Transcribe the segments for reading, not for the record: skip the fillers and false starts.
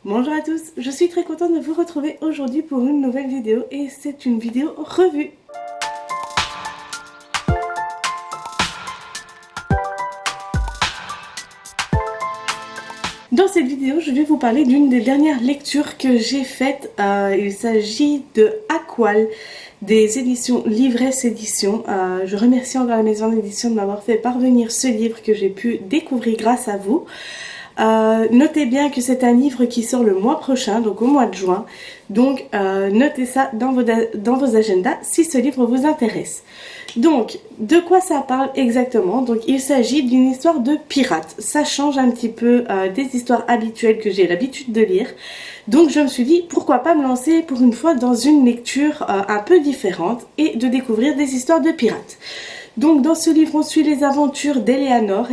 Bonjour à tous, je suis très contente de vous retrouver aujourd'hui pour une nouvelle vidéo et c'est une vidéo revue. Dans cette vidéo, je vais vous parler d'une des dernières lectures que j'ai faites. Il s'agit de Aqual des éditions Livresse Éditions. Je remercie encore la maison d'édition de m'avoir fait parvenir ce livre que j'ai pu découvrir grâce à vous. Notez bien que c'est un livre qui sort le mois prochain, donc au mois de juin. Donc notez ça dans vos agendas si ce livre vous intéresse. Donc, de quoi ça parle exactement? Donc il s'agit d'une histoire de pirate. Ça change un petit peu des histoires habituelles que j'ai l'habitude de lire. Donc je me suis dit, pourquoi pas me lancer pour une fois dans une lecture un peu différente et de découvrir des histoires de pirates. Donc dans ce livre on suit les aventures d'Eleanor,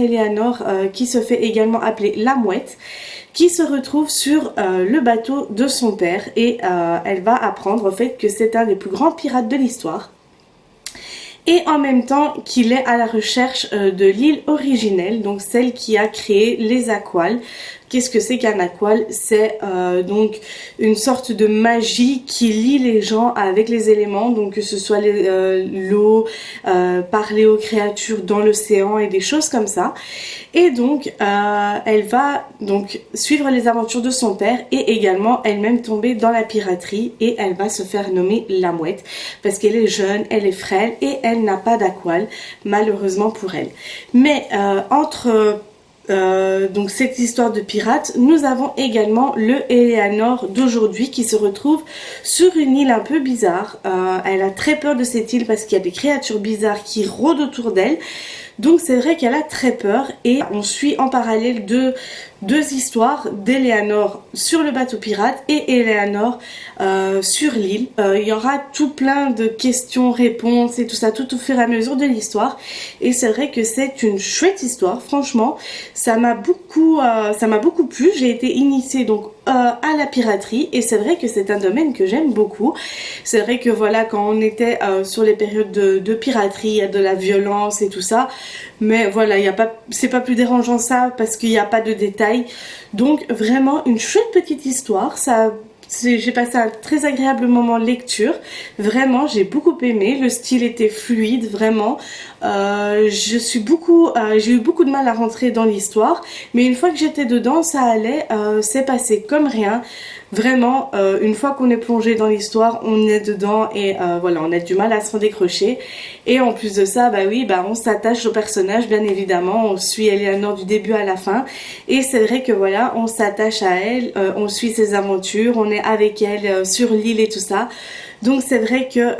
qui se fait également appeler la Mouette, qui se retrouve sur le bateau de son père et elle va apprendre au fait que c'est un des plus grands pirates de l'histoire. Et en même temps qu'il est à la recherche de l'île originelle, donc celle qui a créé les Aquals. Qu'est-ce que c'est qu'un Aqual? C'est donc une sorte de magie qui lie les gens avec les éléments, donc que ce soit l'eau, parler aux créatures dans l'océan et des choses comme ça. Et donc elle va donc suivre les aventures de son père et également elle-même tomber dans la piraterie et elle va se faire nommer la Mouette parce qu'elle est jeune, elle est frêle et elle n'a pas d'Aqual, malheureusement pour elle. Mais entre donc cette histoire de pirate, nous avons également le Eleanor d'aujourd'hui qui se retrouve sur une île un peu bizarre. Elle a très peur de cette île parce qu'il y a des créatures bizarres qui rôdent autour d'elle. Donc c'est vrai qu'elle a très peur et on suit en parallèle deux histoires d'Eleanor sur le bateau pirate et Eleanor sur l'île. Il y aura tout plein de questions-réponses et tout ça tout au fur et à mesure de l'histoire. Et c'est vrai que c'est une chouette histoire, franchement. Ça m'a beaucoup plu. J'ai été initiée donc à la piraterie et c'est vrai que c'est un domaine que j'aime beaucoup. C'est vrai que voilà, quand on était sur les périodes de piraterie, il y a de la violence et tout ça. Mais voilà, c'est pas plus dérangeant ça parce qu'il n'y a pas de détails. Donc vraiment une chouette petite histoire. J'ai passé un très agréable moment de lecture. Vraiment, j'ai beaucoup aimé. Le style était fluide, vraiment. J'ai eu beaucoup de mal à rentrer dans l'histoire. Mais une fois que j'étais dedans, ça allait. C'est passé comme rien. Vraiment, une fois qu'on est plongé dans l'histoire, on est dedans et voilà, on a du mal à se décrocher. Et en plus de ça, on s'attache au personnage, bien évidemment. On suit Eleanor du début à la fin. Et c'est vrai que voilà, on s'attache à elle, on suit ses aventures, on est avec elle sur l'île et tout ça. Donc c'est vrai que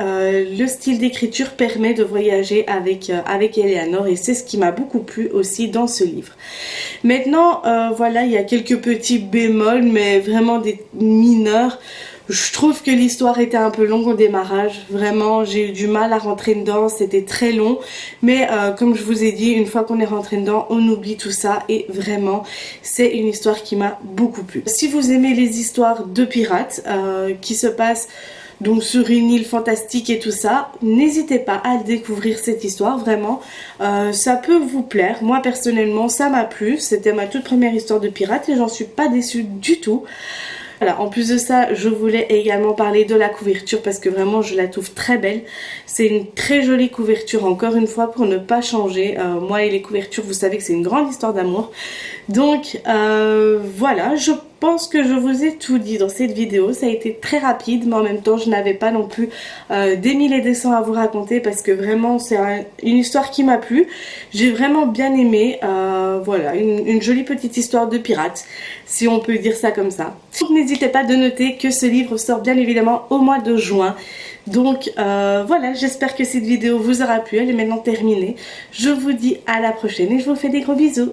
le style d'écriture permet de voyager avec Eleanor et c'est ce qui m'a beaucoup plu aussi dans ce livre. Maintenant, voilà, il y a quelques petits bémols, mais vraiment des mineurs. Je trouve que l'histoire était un peu longue au démarrage, vraiment j'ai eu du mal à rentrer dedans, c'était très long, mais comme je vous ai dit, une fois qu'on est rentré dedans, on oublie tout ça et vraiment c'est une histoire qui m'a beaucoup plu. Si vous aimez les histoires de pirates qui se passent donc sur une île fantastique et tout ça, n'hésitez pas à découvrir cette histoire, vraiment, ça peut vous plaire. Moi personnellement ça m'a plu, c'était ma toute première histoire de pirate et j'en suis pas déçue du tout. Voilà, en plus de ça, je voulais également parler de la couverture parce que vraiment je la trouve très belle. C'est une très jolie couverture, encore une fois, pour ne pas changer. Moi et les couvertures, vous savez que c'est une grande histoire d'amour. Donc voilà, je pense que je vous ai tout dit dans cette vidéo. Ça a été très rapide, mais en même temps je n'avais pas non plus des mille et des cents à vous raconter parce que vraiment c'est une histoire qui m'a plu. J'ai vraiment bien aimé. Voilà, une jolie petite histoire de pirate, si on peut dire ça comme ça. Donc n'hésitez pas de noter que ce livre sort bien évidemment au mois de juin. Donc voilà, j'espère que cette vidéo vous aura plu. Elle est maintenant terminée. Je vous dis à la prochaine et je vous fais des gros bisous.